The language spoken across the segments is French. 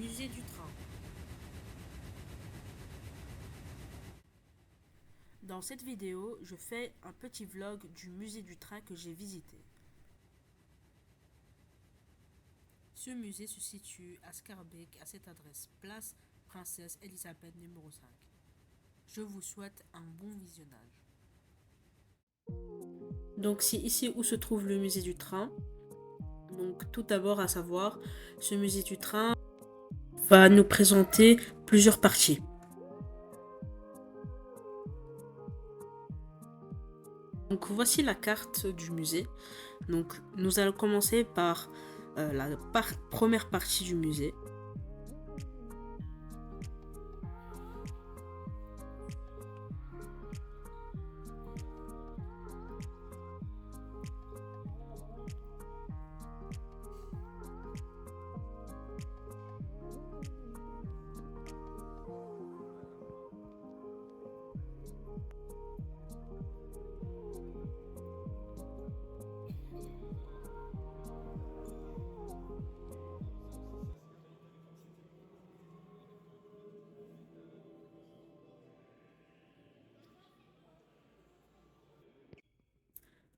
musée du train. Dans cette vidéo, je fais un petit vlog du musée du train que j'ai visité. Ce musée se situe à Schaerbeek à cette adresse, place Princesse Elisabeth numéro 5. Je vous souhaite un bon visionnage. Donc c'est ici où se trouve le musée du train. Donc tout d'abord à savoir, ce musée du train va nous présenter plusieurs parties. Donc voici la carte du musée. Donc nous allons commencer par la première partie du musée.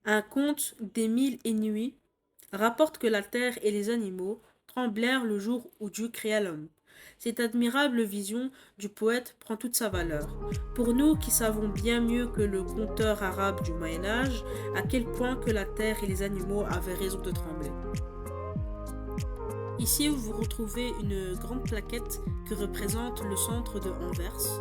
Un conte des mille et nuits rapporte que la terre et les animaux tremblèrent le jour où Dieu créa l'homme. Cette admirable vision du poète prend toute sa valeur. Pour nous qui savons bien mieux que le conteur arabe du Moyen Âge à quel point que la terre et les animaux avaient raison de trembler. Ici vous retrouvez une grande plaquette qui représente le centre de Anvers.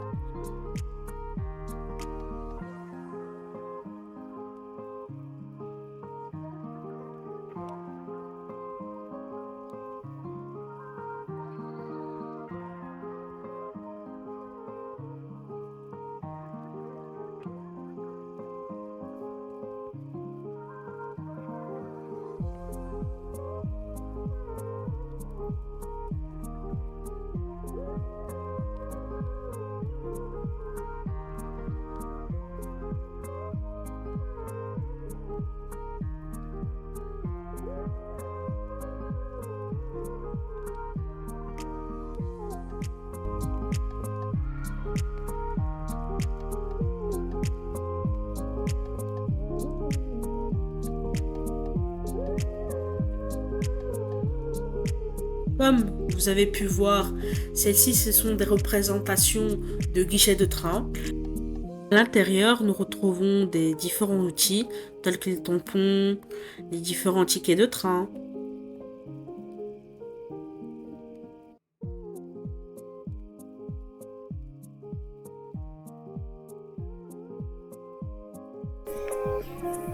Comme vous avez pu voir, celles-ci ce sont des représentations de guichets de train. À l'intérieur, nous retrouvons des différents outils tels que les tampons, les différents tickets de train.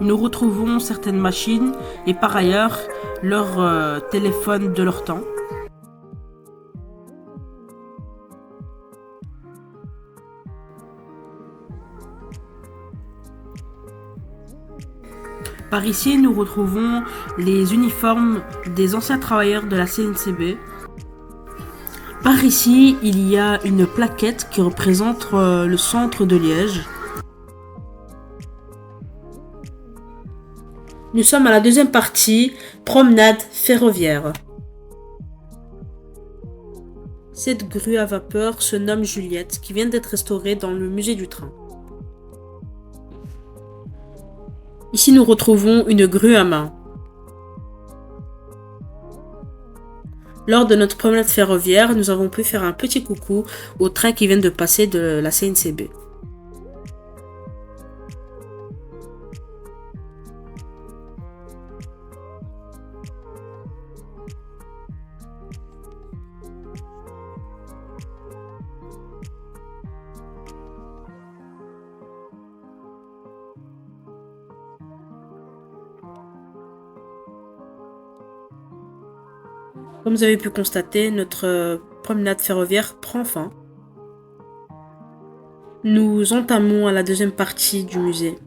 Nous retrouvons certaines machines et par ailleurs leur téléphone de leur temps. Par ici, nous retrouvons les uniformes des anciens travailleurs de la CNCB. Par ici, il y a une plaquette qui représente le centre de Liège. Nous sommes à la deuxième partie, promenade ferroviaire. Cette grue à vapeur se nomme Juliette, qui vient d'être restaurée dans le musée du train. Ici, nous retrouvons une grue à main. Lors de notre promenade ferroviaire, nous avons pu faire un petit coucou au train qui vient de passer de la CNCB. Comme vous avez pu constater, notre promenade ferroviaire prend fin. Nous entamons à la deuxième partie du musée.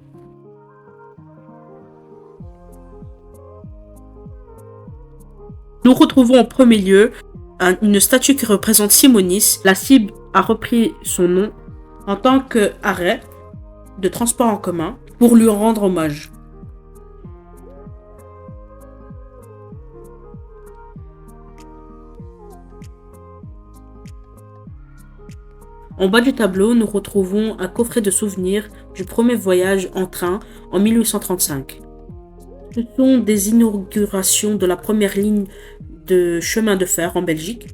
Nous retrouvons en premier lieu une statue qui représente Simonis. La cible a repris son nom en tant qu'arrêt de transport en commun pour lui rendre hommage. En bas du tableau, nous retrouvons un coffret de souvenirs du premier voyage en train en 1835. Ce sont des inaugurations de la première ligne de chemin de fer en Belgique.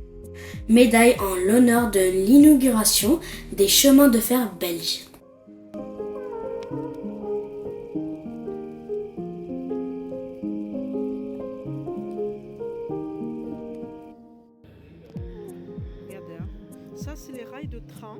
Médaille en l'honneur de l'inauguration des chemins de fer belges. Regardez, ça c'est les rails de train.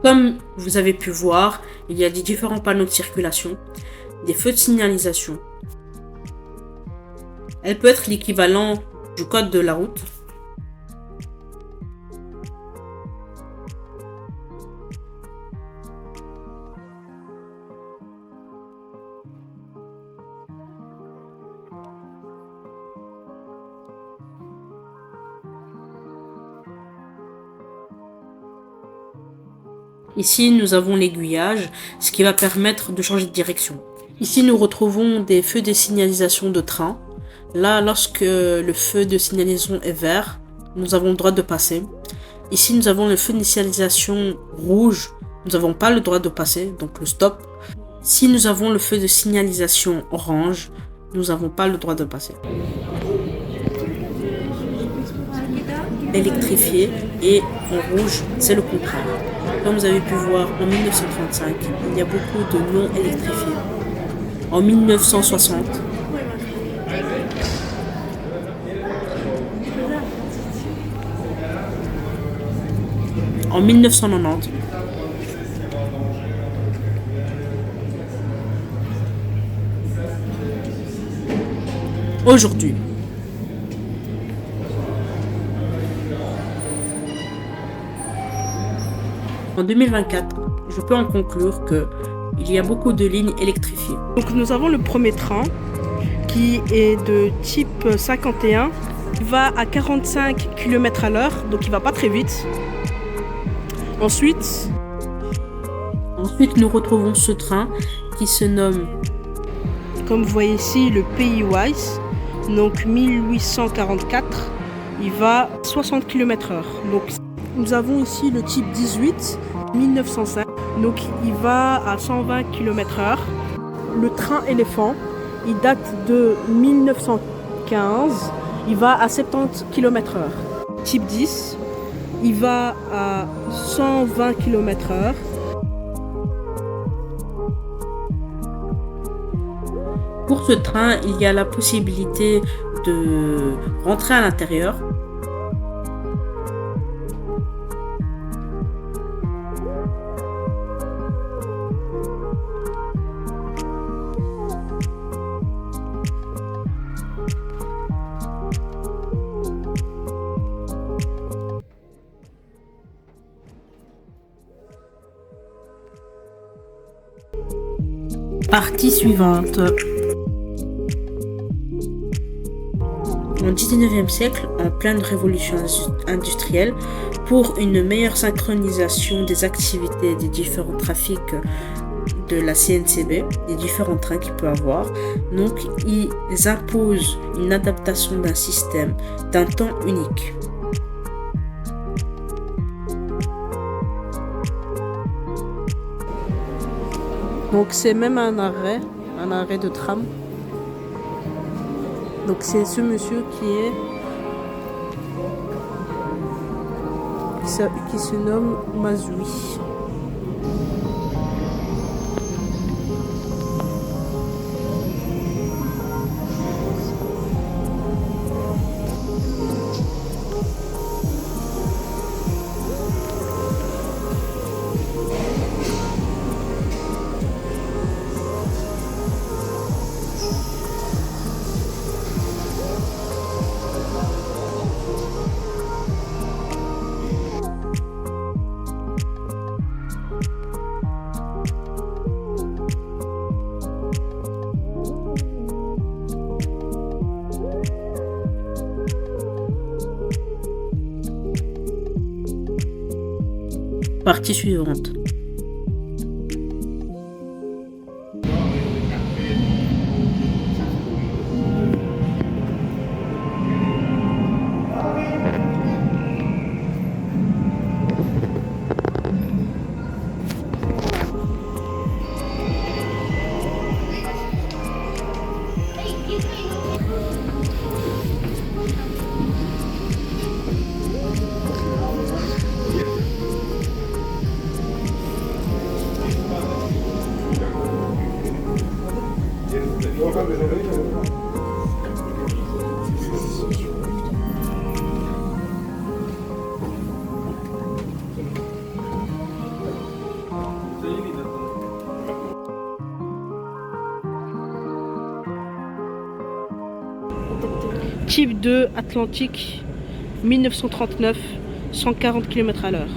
Comme vous avez pu voir, il y a des différents panneaux de circulation, des feux de signalisation. Elle peut être l'équivalent du code de la route. Ici, nous avons l'aiguillage, ce qui va permettre de changer de direction. Ici, nous retrouvons des feux de signalisation de train. Là, lorsque le feu de signalisation est vert, nous avons le droit de passer. Ici, nous avons le feu de signalisation rouge. Nous n'avons pas le droit de passer, donc le stop. Si nous avons le feu de signalisation orange, nous n'avons pas le droit de passer. Électrifié et en rouge, c'est le contraire. Comme vous avez pu voir, en 1935, il y a beaucoup de non électrifiés. En 1960, en 1990, aujourd'hui. En 2024, je peux en conclure qu'il y a beaucoup de lignes électrifiées. Donc nous avons le premier train qui est de type 51. Il va à 45 km à l'heure, donc il va pas très vite. Ensuite, nous retrouvons ce train qui se nomme, comme vous voyez ici, le PIWise. Donc 1844, il va à 60 km/h. Donc nous avons ici le type 18, 1905. Donc il va à 120 km/h. Le train éléphant, il date de 1915. Il va à 70 km/h. Type 10, il va à 120 km/h. Pour ce train, il y a la possibilité de rentrer à l'intérieur. Partie suivante. Au XIXe siècle, en pleine révolution industrielle, pour une meilleure synchronisation des activités des différents trafics de la CNCB, des différents trains qu'il peut avoir, donc ils imposent une adaptation d'un système d'un temps unique. Donc c'est même un arrêt de tram. Donc c'est ce monsieur qui se nomme Mazoui. Partie suivante. Type 2 Atlantique 1939, 140 km/h.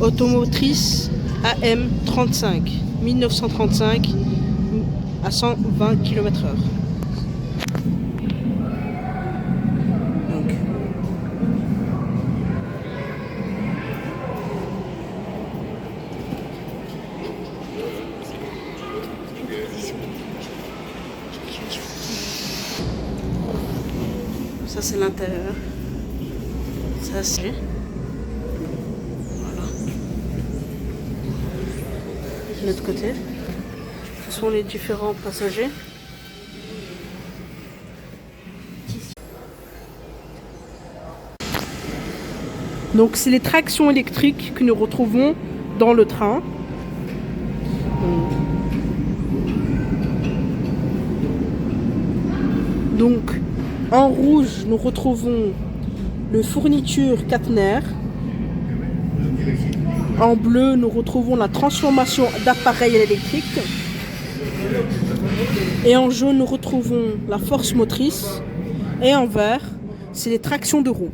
Automotrice AM35, 1935 à 120 km/h. Ça c'est l'intérieur. Ça c'est... De l'autre côté, ce sont les différents passagers. Donc c'est les tractions électriques que nous retrouvons dans le train. Donc en rouge nous retrouvons le fourniture caténaire. En bleu, nous retrouvons la transformation d'appareils électriques. Et en jaune, nous retrouvons la force motrice. Et en vert, c'est les tractions de roues.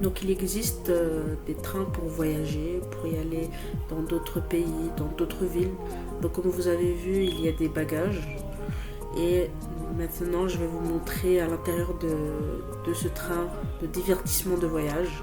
Donc il existe des trains pour voyager, pour y aller dans d'autres pays, dans d'autres villes. Donc comme vous avez vu, il y a des bagages. Et maintenant je vais vous montrer à l'intérieur de ce train de divertissement de voyage.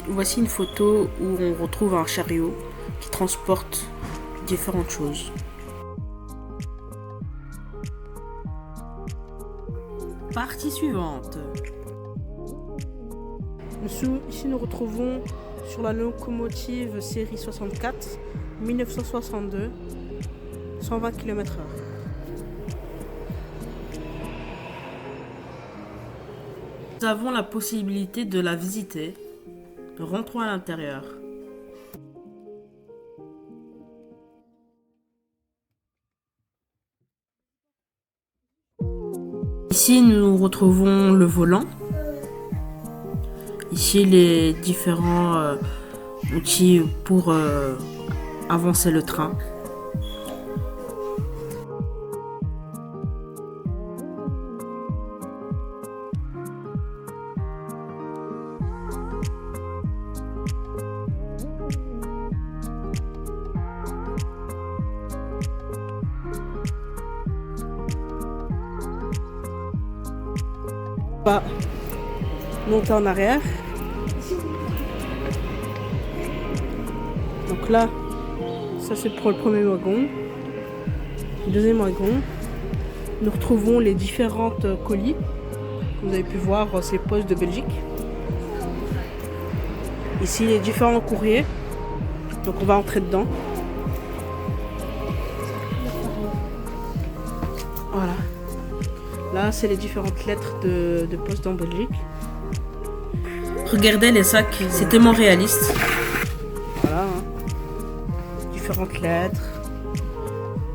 Voici une photo où on retrouve un chariot. qui transportent différentes choses. Partie suivante. Ici, nous retrouvons sur la locomotive série 64, 1962, 120 km/h. Nous avons la possibilité de la visiter. Rentrons à l'intérieur. Ici, nous retrouvons le volant. Ici, les différents outils pour avancer le train. Va monter en arrière. Donc là, ça c'est pour le premier wagon. Le deuxième wagon, nous retrouvons les différentes colis. Comme vous avez pu voir, c'est les postes de Belgique. Ici, les différents courriers. Donc on va entrer dedans. Voilà. Là, c'est les différentes lettres de poste en Belgique. Regardez les sacs, c'est tellement réaliste. Voilà. Différentes lettres,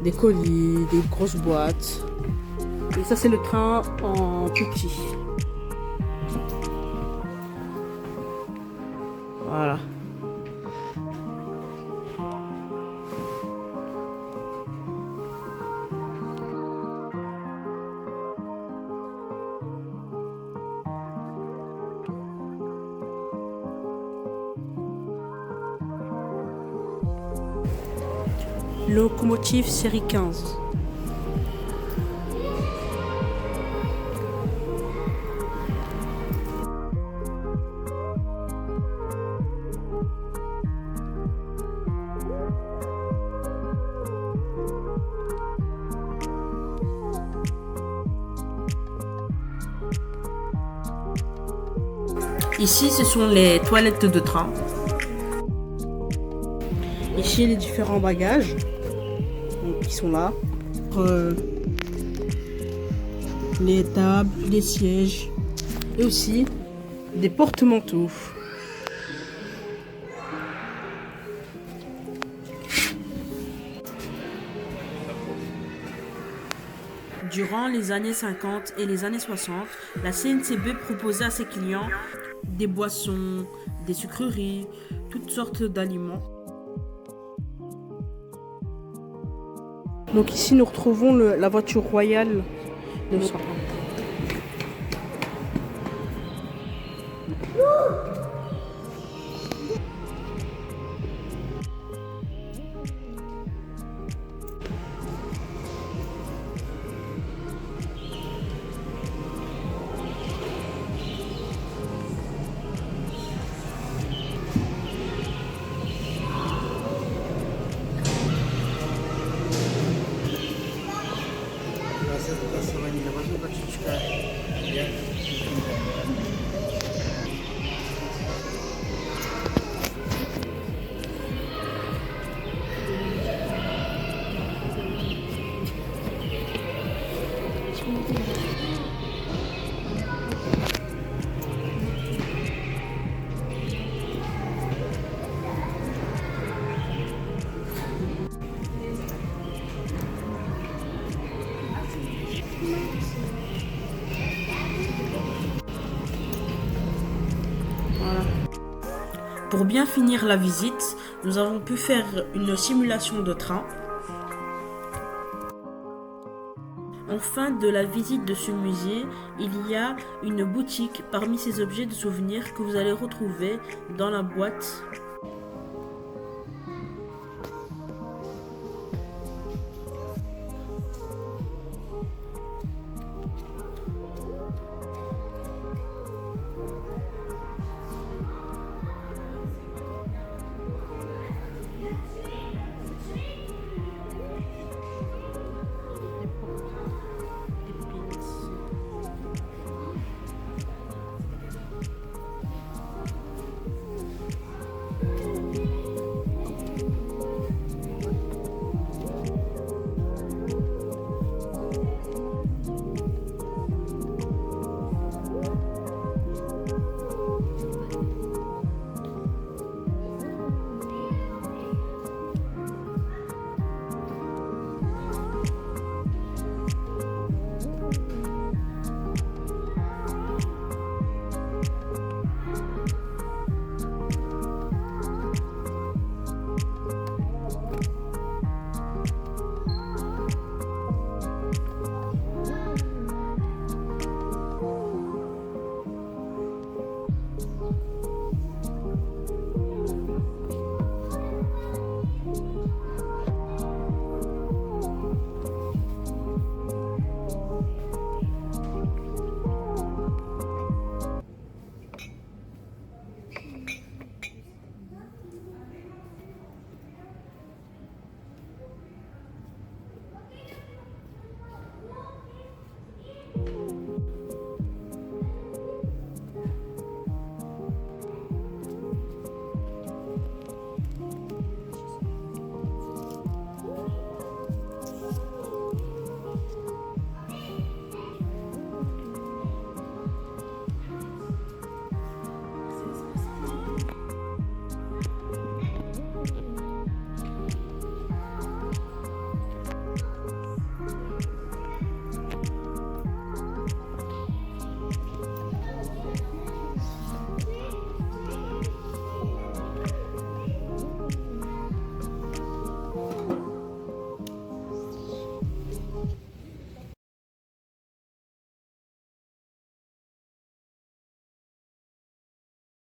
des colis, des grosses boîtes. Et ça, c'est le train en tout petit. Voilà. Locomotive série 15. Ici, ce sont les toilettes de train. Ici, les différents bagages qui sont là. Les tables, les sièges et aussi des porte-manteaux. Durant les années 50 et les années 60, la CNCB proposait à ses clients des boissons, des sucreries, toutes sortes d'aliments. Donc ici, nous retrouvons la voiture royale de nos parents. Pour bien finir la visite, nous avons pu faire une simulation de train. En fin de la visite de ce musée, il y a une boutique parmi ces objets de souvenirs que vous allez retrouver dans la boîte